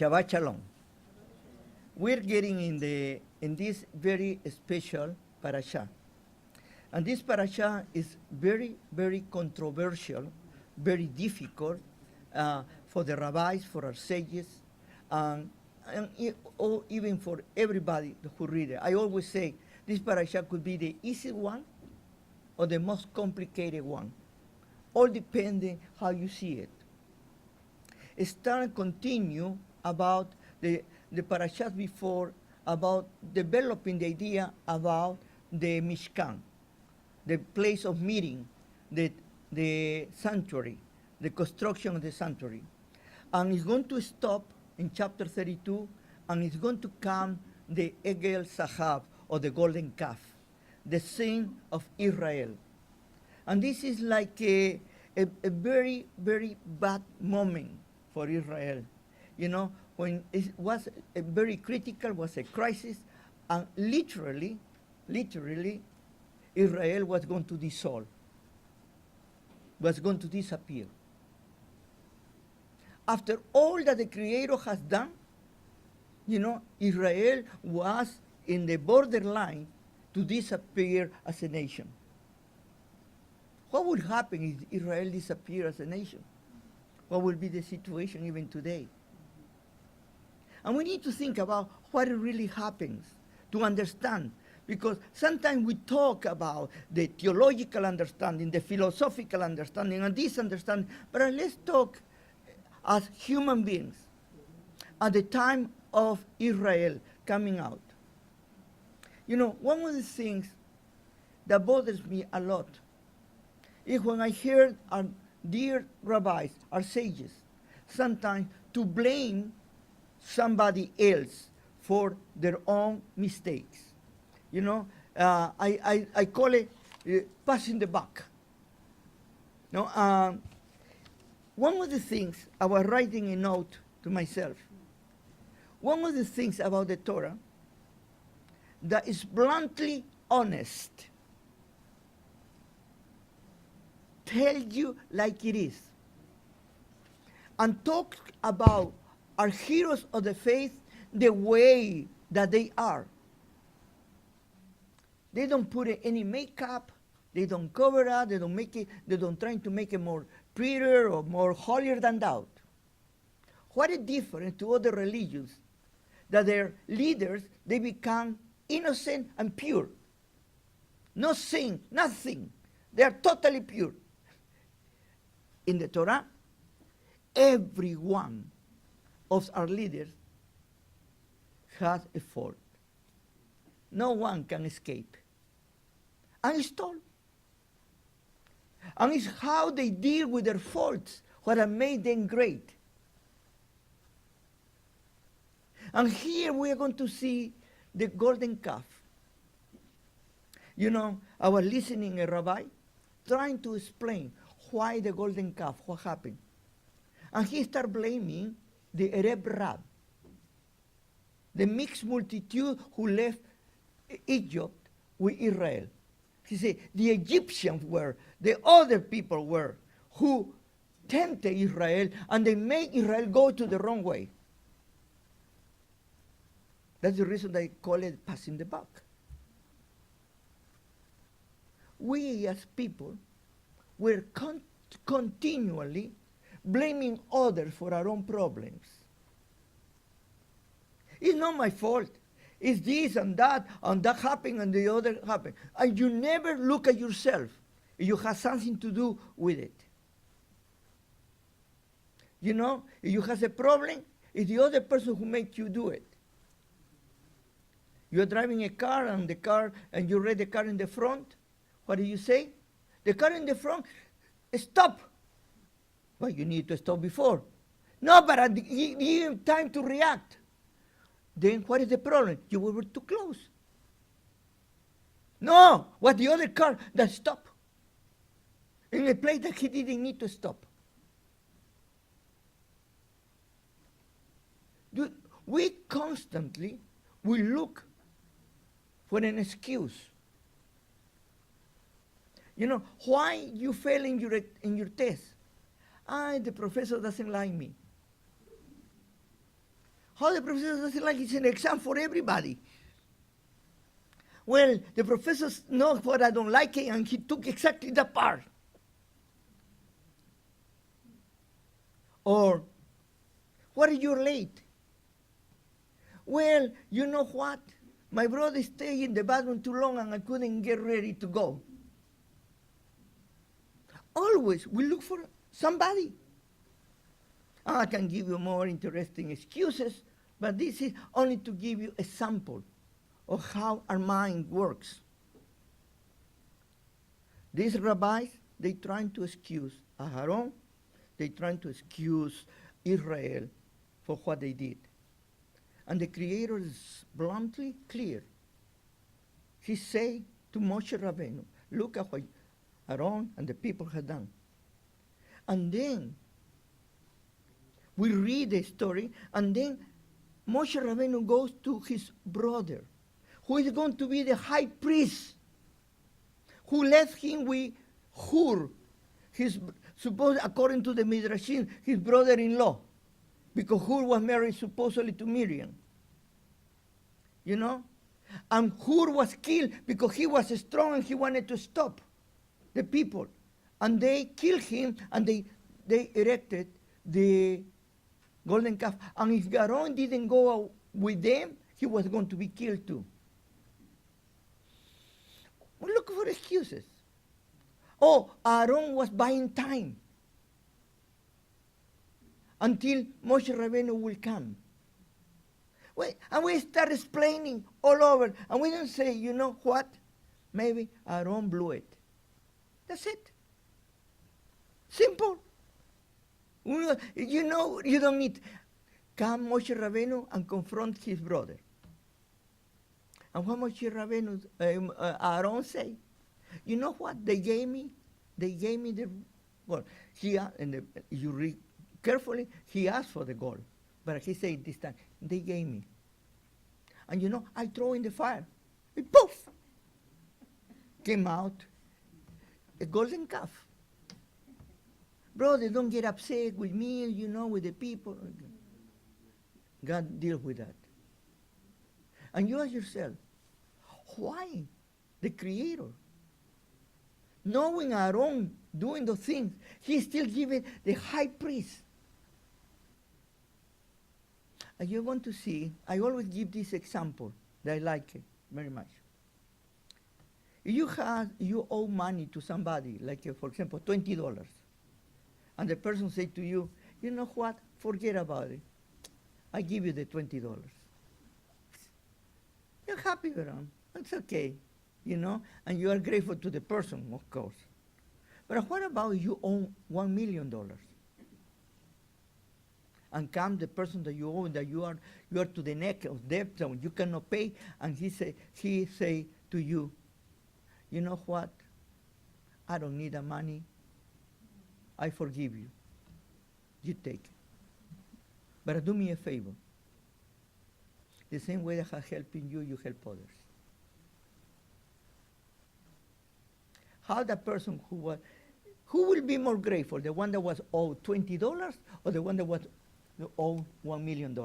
Shabbat Shalom. We're getting in this very special parasha. And this parasha is very, very controversial, very difficult for the rabbis, for our sages, or even for everybody who read it. I always say this parasha could be the easy one or the most complicated one, all depending how you see it. Start and continue about the parashas before, about developing the idea about the Mishkan, the place of meeting, the sanctuary, the construction of the sanctuary. And it's going to stop in chapter 32, and it's going to come the Egel Sahab, or the golden calf, the sin of Israel. And this is like a very, very bad moment for Israel. You know, when it was a very critical, was a crisis, and literally, Israel was going to dissolve, was going to disappear. After all that the Creator has done, you know, Israel was in the borderline to disappear as a nation. What would happen if Israel disappeared as a nation? What will be the situation even today? And we need to think about what really happens to understand, because sometimes we talk about the theological understanding, the philosophical understanding, and this understanding, but let's talk as human beings at the time of Israel coming out. You know, one of the things that bothers me a lot is when I hear our dear rabbis, our sages, sometimes to blame somebody else for their own mistakes. You know, I call it passing the buck. No, one of the things, I was writing a note to myself, one of the things about the Torah that is bluntly honest, tell you like it is, and talk about our heroes of the faith the way that they are. They don't put any makeup, they don't cover up, they don't make it, they don't try to make it more prettier or more holier than thou. What is different to other religions? That their leaders, they become innocent and pure. No sin, nothing. They are totally pure. In the Torah, every one of our leaders has a fault. No one can escape. And it's told. And it's how they deal with their faults what have made them great. And here we are going to see the golden calf. You know, I was listening a rabbi trying to explain why the golden calf, what happened. And he started blaming the Arab Rab, the mixed multitude who left Egypt with Israel. He said the Egyptians were, the other people were, who tempted Israel, and they made Israel go to the wrong way. That's the reason they call it passing the buck. We as people, we're continually blaming others for our own problems. It's not my fault. It's this and that happened and the other happened. And you never look at yourself if you have something to do with it. You know, if you have a problem, it's the other person who makes you do it. You're driving a car and you read the car in the front. What do you say? The car in the front, stop. Well, you need to stop before. No, but give him time to react. Then what is the problem? You were too close. No, what the other car that stopped in a place that he didn't need to stop. We constantly will look for an excuse. You know, why you fail in your test? The professor doesn't like me. How the professor doesn't like it's an exam for everybody. Well, the professor knows what I don't like it, and he took exactly that part. Or, what are you late? Well, you know what? My brother stayed in the bathroom too long and I couldn't get ready to go. Always we look for somebody. I can give you more interesting excuses, but this is only to give you a sample of how our mind works. These rabbis, they trying to excuse Aharon, they trying to excuse Israel for what they did. And the Creator is bluntly clear. He say to Moshe Rabbeinu, look at what Aaron and the people had done. And then we read the story, and then Moshe Rabbeinu goes to his brother, who is going to be the high priest, who left him with Hur, his supposed, according to the Midrashim, his brother-in-law, because Hur was married supposedly to Miriam. You know? And Hur was killed because he was strong and he wanted to stop the people. And they killed him, and they erected the golden calf. And if Aaron didn't go with them, he was going to be killed too. We're looking for excuses. Oh, Aaron was buying time until Moshe Rabbeinu will come. And we start explaining all over, and we don't say, you know what? Maybe Aaron blew it. That's it. Simple. You know, you don't need. Come Moshe Rabbeinu and confront his brother. And what Moshe Rabbeinu, Aaron say? You know what they gave me? They gave me the gold. You read carefully, he asked for the gold. But he said this time, they gave me. And you know, I throw in the fire. It poof! Came out a golden calf. Brother, don't get upset with me, you know, with the people. God deals with that. And you ask yourself, why the Creator, knowing Aaron doing those things, he's still giving the high priest? And you're going to see, I always give this example that I like it very much. If you owe money to somebody, like for example, $20, and the person say to you, you know what, forget about it. I give you the $20. You're happy with them. It's okay, you know, and you are grateful to the person, of course. But what about you owe $1 million? And come the person that you owe, that you are to the neck of debt, so you cannot pay, and he say to you, you know what? I don't need the money. I forgive you. You take it. But do me a favor. The same way that I'm helping you, you help others. How the person who will be more grateful, the one that was owed $20 or the one that was owed $1 million?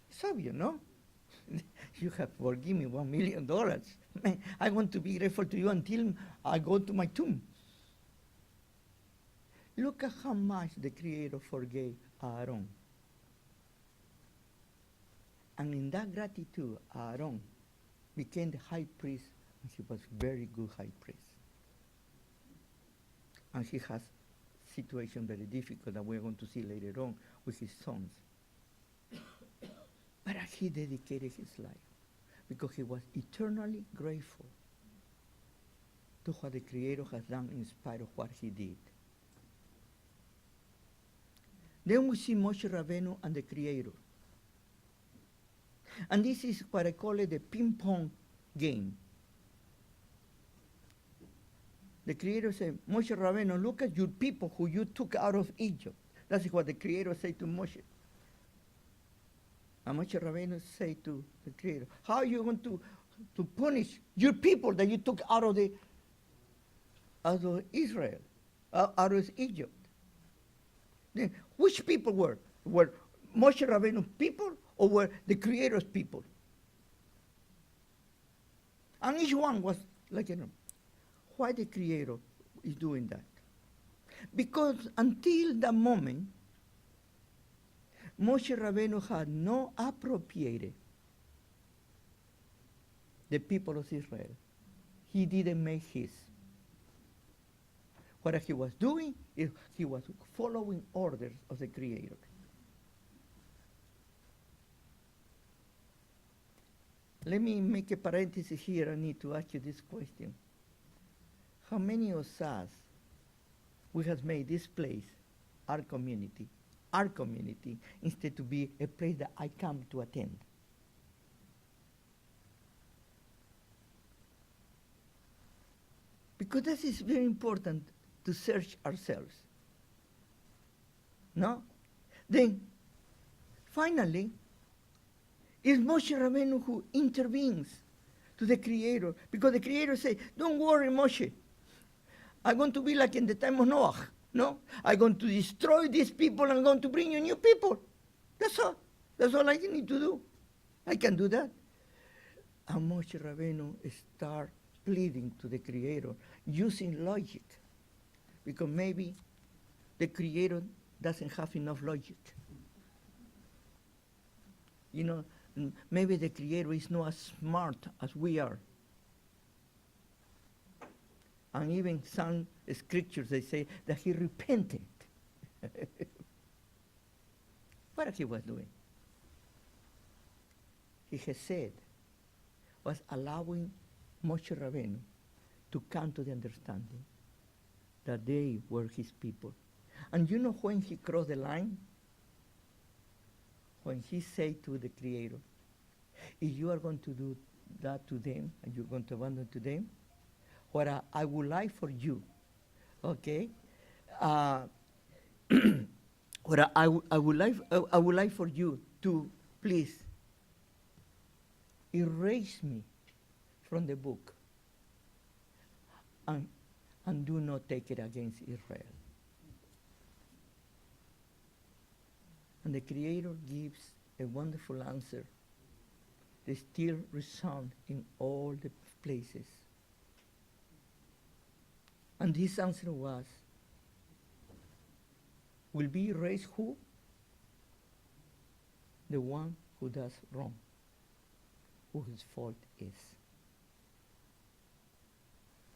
It's obvious, no? You have forgiven me $1 million. Man, I want to be grateful to you until I go to my tomb. Look at how much the Creator forgave Aaron. And in that gratitude, Aaron became the high priest, and he was a very good high priest. And he has a situation very difficult that we're going to see later on with his sons. But he dedicated his life because he was eternally grateful to what the Creator has done in spite of what he did. Then we see Moshe Rabbeinu and the Creator. And this is what I call it the ping-pong game. The Creator said, Moshe Rabbeinu, look at your people who you took out of Egypt. That's what the Creator said to Moshe. And Moshe Rabbeinu said to the Creator, how are you going to punish your people that you took out of Israel, out of Egypt? Then, which people were Moshe Rabbeinu people or were the Creator's people? And each one was like, why the Creator is doing that? Because until that moment, Moshe Rabbeinu had not appropriated the people of Israel. He didn't make his. What he was doing is he was following orders of the Creator. Let me make a parenthesis here. I need to ask you this question. How many of us we have made this place our community, instead to be a place that I come to attend? Because this is very important to search ourselves. No? Then, finally, it's Moshe Rabbeinu who intervenes to the Creator, because the Creator says, don't worry, Moshe. I'm going to be like in the time of Noah. No? I'm going to destroy these people and I'm going to bring you new people. That's all. That's all I need to do. I can do that. And Moshe Rabbeinu start pleading to the Creator using logic, because maybe the Creator doesn't have enough logic. You know, maybe the Creator is not as smart as we are. And even some scriptures, they say that he repented. What he was doing? He has said, was allowing Moshe Rabbeinu to come to the understanding that they were his people. And you know when he crossed the line? When he said to the Creator, if you are going to do that to them, and you're going to abandon to them, what I would like for you, okay? What I would like for you to please erase me from the book, and do not take it against Israel. And the Creator gives a wonderful answer. They still resound in all the places. And this answer was, will be erased who? The one who does wrong, who his fault is.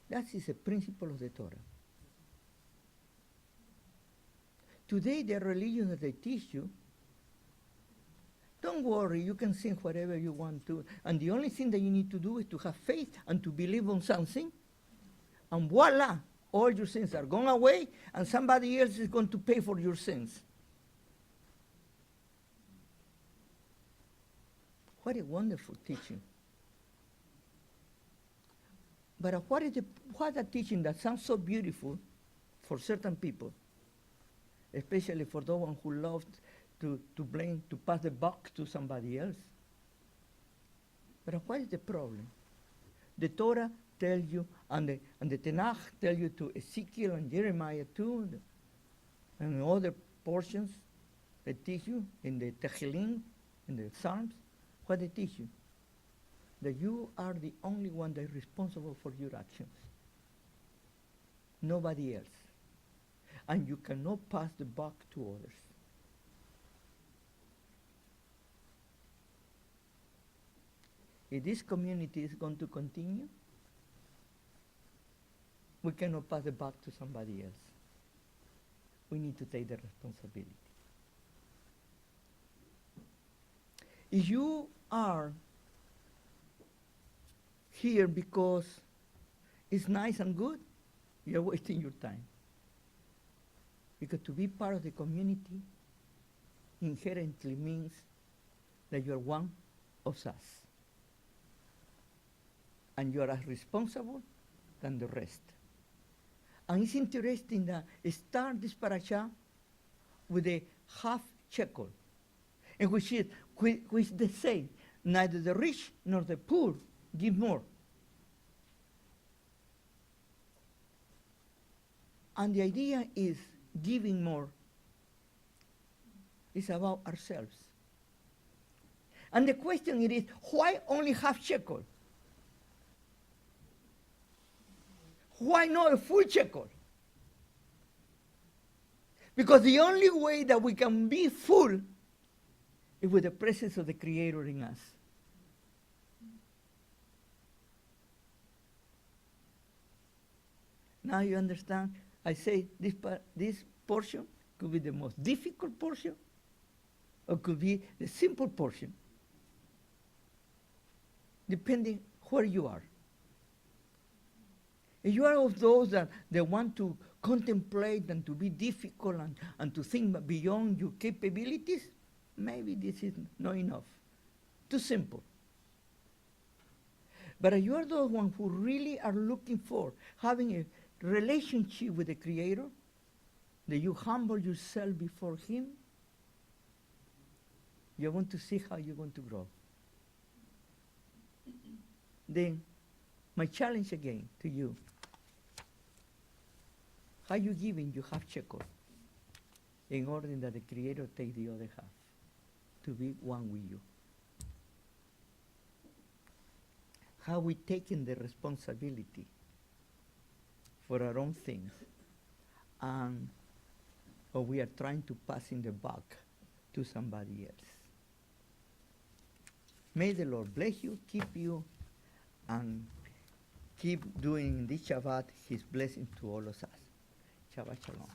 That is a principle of the Torah. Today, the religion that they teach you, don't worry, you can sin whatever you want to, and the only thing that you need to do is to have faith and to believe on something, and voila, all your sins are gone away, and somebody else is going to pay for your sins. What a wonderful teaching. But what a teaching that sounds so beautiful for certain people, especially for the one who loved to blame, to pass the buck to somebody else. But what is the problem? The Torah tells you, and the Tanakh tells you to Ezekiel and Jeremiah too, and other portions they teach you in the Tehillim, in the Psalms, what they teach you? That you are the only one that is responsible for your actions. Nobody else. And you cannot pass the buck to others. If this community is going to continue, we cannot pass the buck to somebody else. We need to take the responsibility. If you are here because it's nice and good, you're wasting your time. Because to be part of the community inherently means that you're one of us. And you're as responsible than the rest. And it's interesting that start this parasha with a half shekel, in which they say, neither the rich nor the poor give more. And the idea is giving more. It's about ourselves. And the question it is, why only half shekel? Why not a full shekel? Because the only way that we can be full is with the presence of the Creator in us. Now you understand? I say this portion could be the most difficult portion, or could be the simple portion, depending where you are. If you are of those that they want to contemplate and to be difficult and to think beyond your capabilities, maybe this is not enough. Too simple. But if you are those ones who really are looking for having a relationship with the Creator, that you humble yourself before Him, you want to see how you're going to grow. Then, my challenge again to you, how you giving you half shekel in order that the Creator take the other half to be one with you? How we taking the responsibility for our own things, or we are trying to pass in the buck to somebody else. May the Lord bless you, keep you, and keep doing this Shabbat His blessing to all of us. Shabbat Shalom.